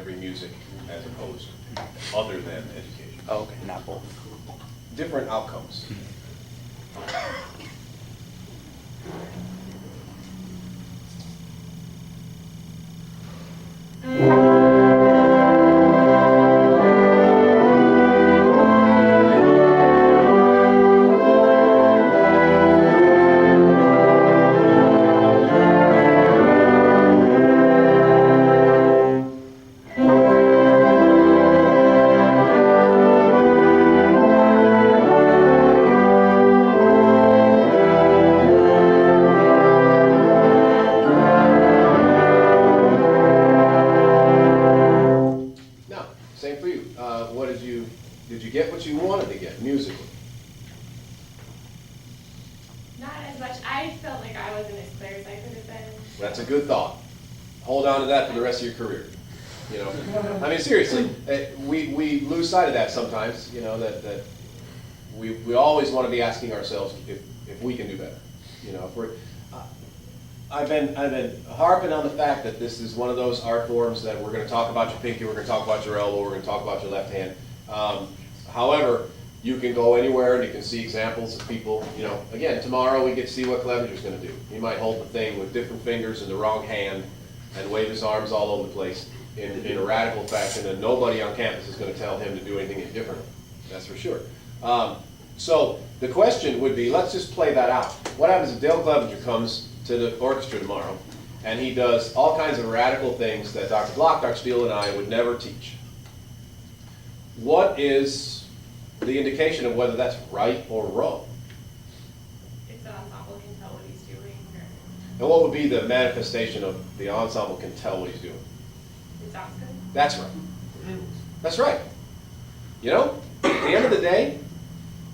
every music as opposed other than education. Oh, okay, not both. Different outcomes. Now, same for you. Did you get what you wanted to get musically? Not as much. I felt like I wasn't as clear as I could have been. That's a good thought. Hold on to that for the rest of your career. You know, I mean, seriously, we lose sight of that sometimes. You know that we always want to be asking ourselves if we can do better. You know, if we're I've been harping on the fact that this is one of those art forms that we're going to talk about your pinky, we're going to talk about your elbow, we're going to talk about your left hand. However, you can go anywhere and you can see examples of people. You know, again, tomorrow we get to see what Clevenger's going to do. He might hold the thing with different fingers in the wrong hand and wave his arms all over the place in a radical fashion, and nobody on campus is going to tell him to do anything differently. That's for sure. So the question would be, let's just play that out. What happens if Dale Clevenger comes to the orchestra tomorrow and he does all kinds of radical things that Dr. Block, Dr. Steele, and I would never teach? What is the indication of whether that's right or wrong? If the ensemble can tell what he's doing, or And what would be the manifestation of the ensemble can tell what he's doing? it sounds good. That's right. That's right. You know, at the end of the day,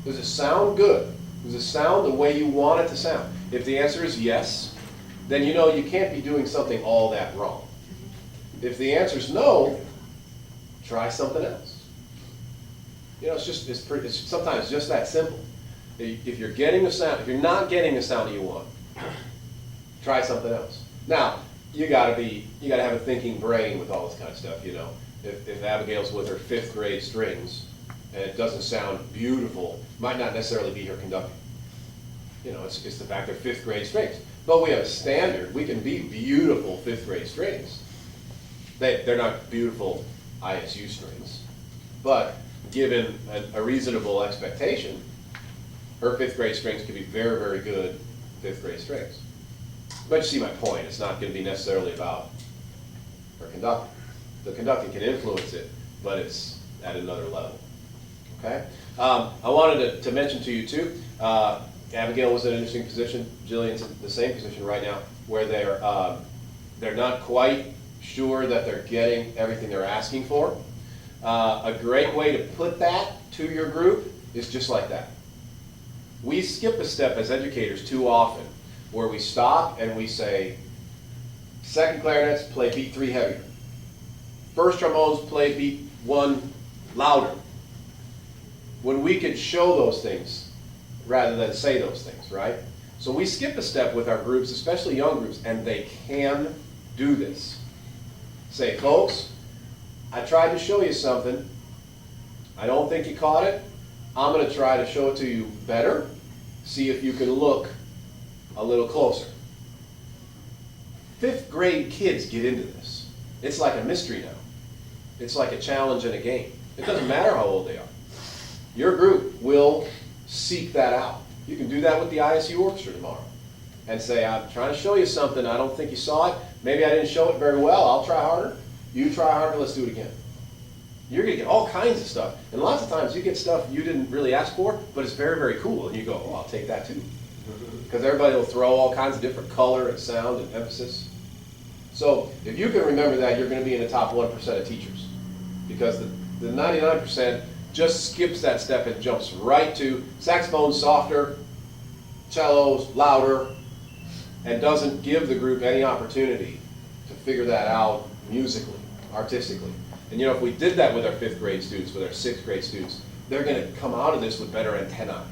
does it sound good? Does it sound the way you want it to sound? If the answer is yes, then you know you can't be doing something all that wrong. If the answer is no, try something else. You know, it's sometimes just that simple. If you're getting the sound, if you're not getting the sound that you want, try something else. Now, you gotta have a thinking brain with all this kind of stuff, you know. If Abigail's with her 5th grade strings and it doesn't sound beautiful, might not necessarily be her conducting. You know, it's the fact they're 5th grade strings. But we have a standard. We can be beautiful 5th grade strings. They're not beautiful ISU strings. But given a reasonable expectation, her 5th grade strings could be very, very good 5th grade strings. But you see my point. It's not going to be necessarily about her conducting. The conducting can influence it, but it's at another level. Okay? I wanted to mention to you too, Abigail was in an interesting position. Jillian's in the same position right now, where they're not quite sure that they're getting everything they're asking for. A great way to put that to your group is just like that. We skip a step as educators too often, where we stop and we say, 2nd clarinets play beat 3 heavier. 1st trombones play beat 1 louder. When we could show those things rather than say those things, right? So we skip a step with our groups, especially young groups, and they can do this. Say, folks, I tried to show you something. I don't think you caught it. I'm going to try to show it to you better. See if you can look a little closer. 5th grade kids get into this. It's like a mystery now. It's like a challenge in a game. It doesn't matter how old they are. Your group will seek that out. You can do that with the ISU orchestra tomorrow and say, I'm trying to show you something. I don't think you saw it. Maybe I didn't show it very well. I'll try harder. You try harder. Let's do it again. You're going to get all kinds of stuff. And lots of times you get stuff you didn't really ask for, but it's very, very cool. And you go, oh, I'll take that too. Because everybody will throw all kinds of different color and sound and emphasis. So if you can remember that, you're going to be in the top 1% of teachers. Because the 99% just skips that step and jumps right to saxophones softer, cellos louder, and doesn't give the group any opportunity to figure that out musically, artistically. And you know, if we did that with our 5th grade students, with our 6th grade students, they're going to come out of this with better antennae.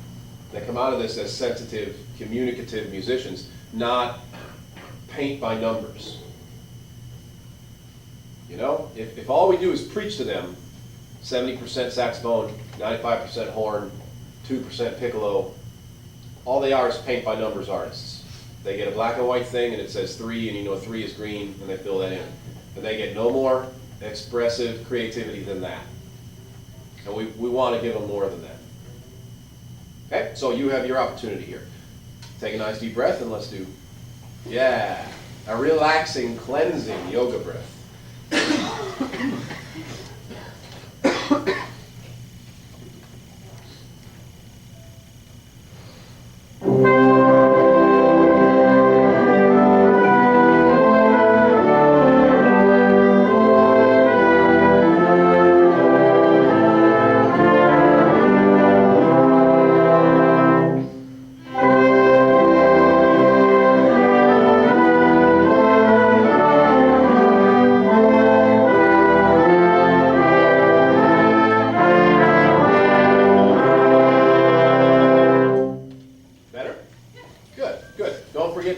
They come out of this as sensitive, communicative musicians, not paint by numbers. You know, if all we do is preach to them, 70% saxophone, 95% horn, 2% piccolo, all they are is paint by numbers artists. They get a black and white thing and it says 3 and you know 3 is green and they fill that in. And they get no more expressive creativity than that. And we want to give them more than that. Okay, so you have your opportunity here. Take a nice deep breath and let's do, yeah, a relaxing, cleansing yoga breath.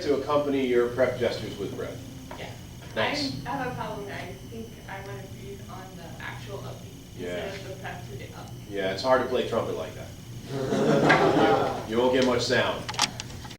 Accompany your prep gestures with breath. Yeah. Thanks. I have a problem. I think I want to breathe on the actual upbeat instead of the prep to the up. Yeah, it's hard to play trumpet like that. You won't get much sound.